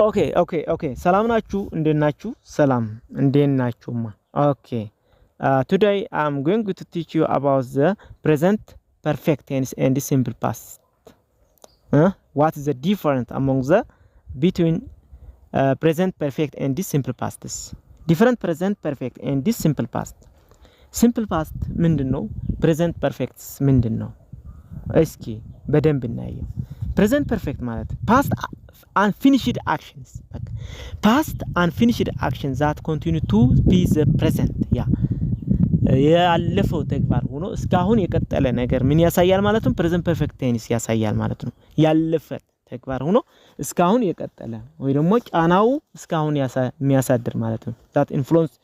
Okay. ሰላም ናችሁ እንዴት ናችሁ? ሰላም እንዴት ናችሁማ? Okay. Today I'm going to teach you about the present perfect tense and the simple past. What is the difference among the between present perfect and the simple pasts? Different present perfect and the simple past. Simple past ምንድነው? Present perfect ምንድነው? እስኪ በደንብ እናየው። Present perfect ማለት past unfinished actions. Past unfinished actions that continue to be the present. ያለፈው ተግባር ሆኖ እስካሁን የቀጠለ ነገር ምን ያሳያል ማለት ነው? Present perfect tense ያሳያል ማለት ነው። ያለፈ ተግባር ሆኖ እስካሁን የቀጠለ ወይ ደግሞ ጫናው እስካሁን የሚያሳድር ማለት ነው። That influence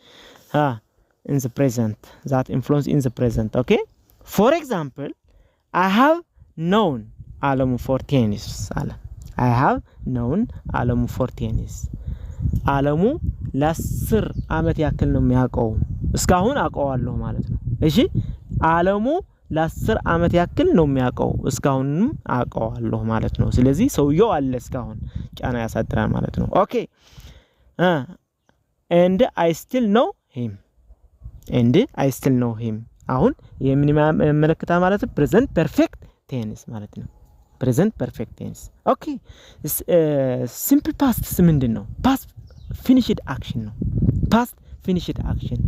in the present. That influence in the present. Okay? For example, I have known አለሙ for 10 years አለ። I have known አለሙ for 10 years. አለሙ ለ10 አመት ያክል ነው የሚያውቀው። እስካሁን አውቀዋለሁ ማለት ነው። እሺ አለሙ ለ10 አመት ያክል ነው የሚያውቀው። እስካሁንም አውቀዋለሁ ማለት ነው። ስለዚህ ሰውየው አለ እስካሁን ጫና ያሳድራል ማለት ነው። Okay. And I still know him. And I still know him. አሁን የምን መለክታ ማለት ነው? Present perfect tense ማለት ነው። Present perfect tense. Okay. Simple past ምንድነው? Past finished action ነው። Past finished action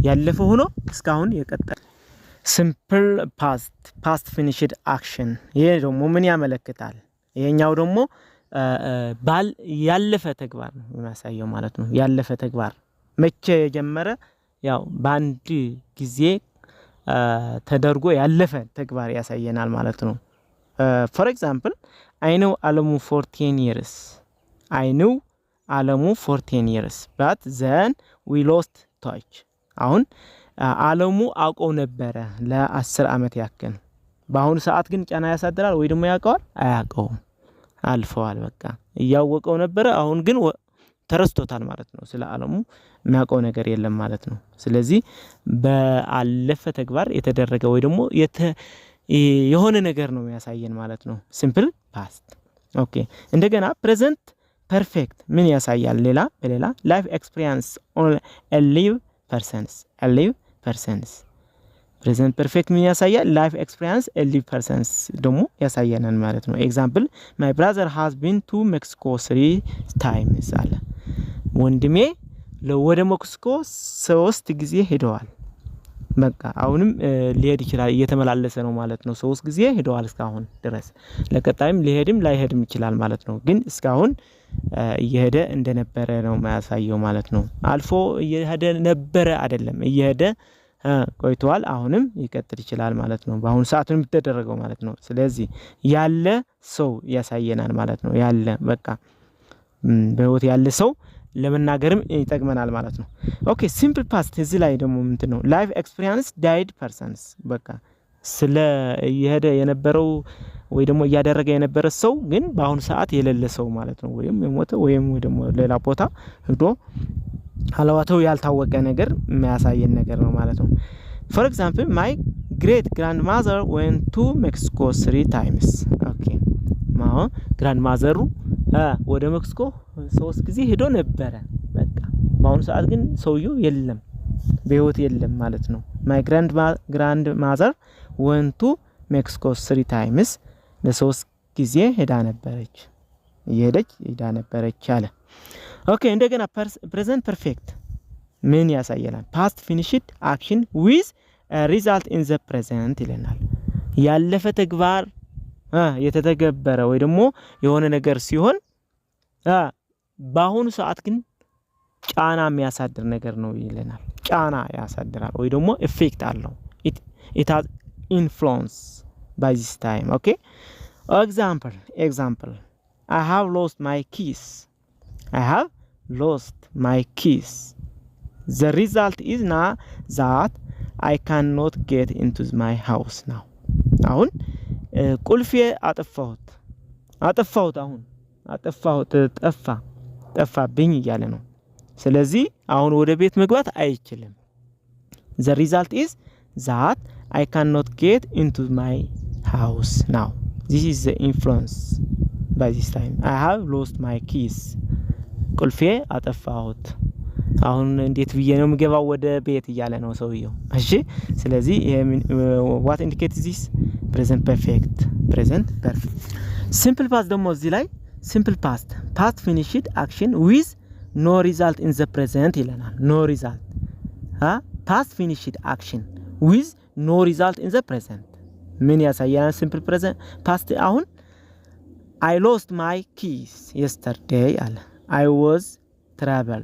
ያለፈው ሆኖ እስካሁን የቀጠለ simple past finished action። ይሄ ደግሞ ምን ያመለክታል? ይሄኛው ደግሞ ያለፈ ተግባር ነው የሚያሳየው ማለት ነው። ያለፈ ተግባር መቼ የጀመረ ያው በአንድ ጊዜ ተደርጎ ያለፈ ተግባር ያሳየናል ማለት ነው። For example, I know Alamu for 10 years. I knew Alamu for 10 years, but then we lost touch. አሁን አለሙ አውቀው ነበረ ለ10 አመት ያክል። በአሁኑ ሰዓት ግን ጫና ያሳድራል ወይ ደግሞ ያውቀዋል? አያውቀውም። አልፈዋል በቃ። እያወቀው ነበረ አሁን ግን ተረስቶታል ማለት ነው። ስለ አለሙ የሚያውቀው ነገር የለም ማለት ነው። ስለዚህ በአለፈ ተግባር የተደረገ ወይ ደግሞ የሆነ ነገር ነው የሚያሳየን ማለት ነው። Simple past. Okay. እንደገና present perfect ምን ያሳያል? በሌላ life experience on a live persons. Present perfect ምን ያሳያል? Life experience a live persons ደግሞ ያሳየናል ማለት ነው። Example, my brother has been to Mexico 3 times አለ። ወንድሜ ወደ ሜክሲኮ 3 ጊዜ ሄደዋል። በቃ አሁንም ሊሄድ ይችላል እየተመላለሰ ነው ማለት ነው። 3 ጊዜ ሄደዋል እስካሁን ድረስ። ለቀጣይም ሊሄድም ላይሄድም ይችላል ማለት ነው። ግን እስካሁን እየሄደ እንደነበረ ነው የሚያሳየው ማለት ነው። አልፎ እየሄደ ነበረ አይደለም፣ እየሄደ ቆይቷል። አሁንም ይቀጥል ይችላል ማለት ነው። በአሁኑ ሰዓት ነው የሚደረገው ማለት ነው። ስለዚህ ያለ ሰው ያሳየናል ማለት ነው። ያለ በቃ በህይወት ያለ ሰው ለመናገርም ይጠቅመናል ማለት ነው። ኦኬ ሲምፕል ፓስት እዚህ ላይ ደግሞ ምንድነው? ላይፍ ኤክስፒሪየንስ ዳይድ ፐርሰንስ በቃ ስለ እየሄደ የነበረው ወይ ደግሞ እያደረገ የነበረ ሰው ግን በአሁኑ ሰዓት የሌለ ሰው ማለት ነው። ወይም የሞተ ወይም ደግሞ ሌላ ቦታ ሄዶ ሐላዋተው ያልታወቀ ነገር የሚያሳየን ነገር ነው ማለት ነው። For example, my great grandmother went to Mexico 3 times. Okay. grandmother ወደ ሜክሲኮ 3 ጊዜ ሄዶ ነበረ በቃ። በአሁኑ ሰዓት ግን ሰውየው የለም፣ በህይወት የለም ማለት ነው። My grandmother went to Mexico 3 times. ለ3 ጊዜ ሄዳ ነበረች አለ። ኦኬ እንደገና present perfect ምን ያሳየናል? Past finished action with a result in the present ይለናል። ያለፈ ተግባር የተተገበረ ወይ ደግሞ የሆነ ነገር ሲሆን በአሁኑ ሰዓት ግን ጫና የሚያሳድር ነገር ነው ይለናል። ጫና ያሳድራል ወይ ደግሞ ኢፌክት አለው። It has influence by this time. Okay? Example. I have lost my keys. The result is now that I cannot get into my house now. አሁን ቁልፌ አጠፋሁት ጠፋብኝ እያለ ነው። ስለዚህ አሁን ወደ ቤት መግባት አይችልም። The result is that I cannot get into my house now. This is the influence by this time I have lost my keys ቁልፌ አጠፋሁት አሁን እንዴት ብዬ ነው የምገባው ወደ ቤት እያለ ነው ሰውየው እሺ ስለዚህ what indicates this present perfect simple past ደግሞ እዚህ ላይ simple past finished action with no result in the present ይለናል no result past finished action with no result in the present ምን ያሳያል simple present past አሁን I lost my keys yesterday አለ I was travel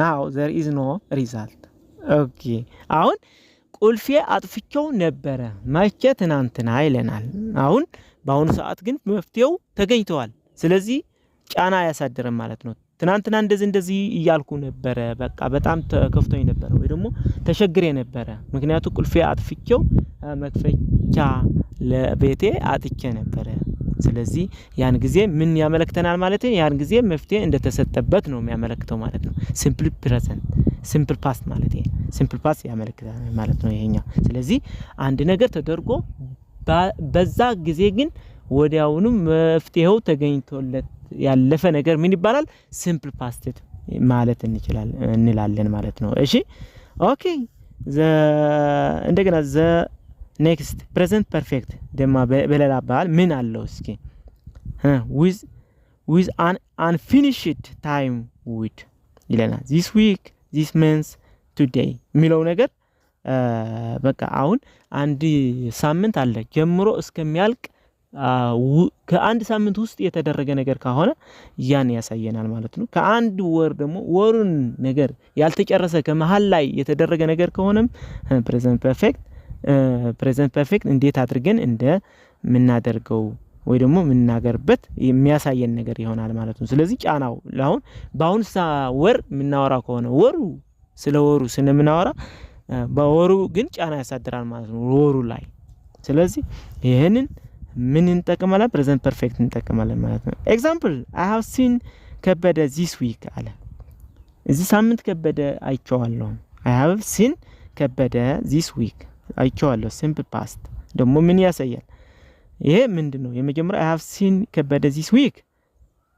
now there is no result okay አሁን ቁልፌ አጥፍቼው ነበረ ማቼ ትናንትና ይለናል አሁን በአሁኑ ሰዓት ግን መፍትሄው ተገኝቷል ስለዚህ ጫና ያሳደረም ማለት ነው ትናንትና እንደዚህ እያልኩ ነበረ በቃ በጣም ተከፍቶኝ ነበር ወይ ደግሞ ተሸግሬ ነበረ ምክንያቱም ቁልፌ አጥፍቼው መክፈቻ ለቤቴ አጥቼ ነበረ ስለዚህ ያን ጊዜ ምን ያመለክተናል ማለት ነው ያን ጊዜ መፍትሄ እንደተሰጠበት ነው የሚያመለክተው ማለት ነው simple past ማለት ነው simple past ያመለክታል ማለት ነው ይሄኛው ስለዚህ አንድ ነገር ተደርጎ በዛ ጊዜ ግን ወዲያውኑ መፍትሄው ተገኝቶለት ያለፈ ነገር ምን ይባላል simple past ማለት እንላለን ማለት ነው እሺ ኦኬ እንደገና next present perfect ደማ በሌላ ባል ምን አለው እስኪ with an unfinished time with ይለናል this week this month today ሚለው ነገር በቃ አሁን አንድ ሳምንት አለ ጀምሮ እስከሚያልቅ ከአንድ ሳምንት ውስጥ የተደረገ ነገር ከሆነ ያን ያሳየናል ማለት ነው ከአንድ ወር ደግሞ ወሩን ነገር ያልተጨረሰ ከመሃል ላይ የተደረገ ነገር ከሆነም present perfect እንዴት አድርገን እንደምናደርገው ወይ ደግሞ ምናገርበት የሚያሳየን ነገር ይሆናል ማለት ነው ስለዚህ ጫናው አሁን በአሁን ወር ምናወራ ከሆነ ወሩ ስለ ወሩ ስለምናወራ በወሩ ግን ጫና ያሳድራል ማለት ነው ወሩ ላይ ስለዚህ ይሄንን ምን እንጠቀማለን present perfect እንጠቀማለን ማለት ነው example I have seen ከበደ this week አለ እዚህ ሳምንት ከበደ አይቼዋለሁ I have seen ከበደ this week አይቼዋለሁ simple past ደግሞ ምን ያሳያል ይሄ ምንድነው የመጀመሪያ I have seen ከበደ this week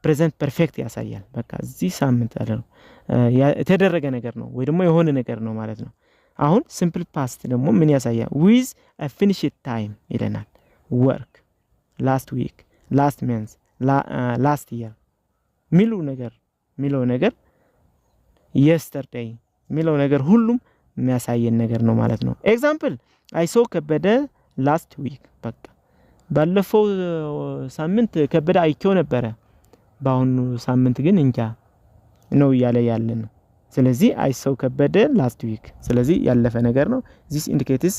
present perfect ያሳያል በቃ እዚህ ሳምንት አይደለም የተደረገ ነገር ነው ወይ ደግሞ የሆነ ነገር ነው ማለት ነው አሁን simple past ደግሞ ምን ያሳያል with a finished time ይለናል work last week last month last year ሚለው ነገር yesterday ሚለው ነገር ሁሉም የሚያሳየን ነገር ነው ማለት ነው ኤግዛምፕል I saw ከበደ last week በቃ ባለፈው ሳምንት ከበደ አይቼው ነበረ በአሁኑ ሳምንት ግን እንጃ ነው ያለን ስለዚህ I saw ከበደ last week ስለዚህ ያለፈ ነገር ነው this indicates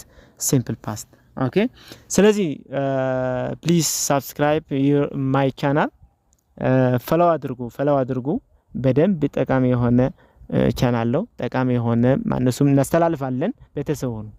simple past okay ስለዚህ please subscribe my channel follow አድርጉ በደንብ ጠቃሚ የሆነ ቻናል ነው ጠቃሚ የሆነ ማነሱም እናስተላልፋለን ቤተሰቡ ነው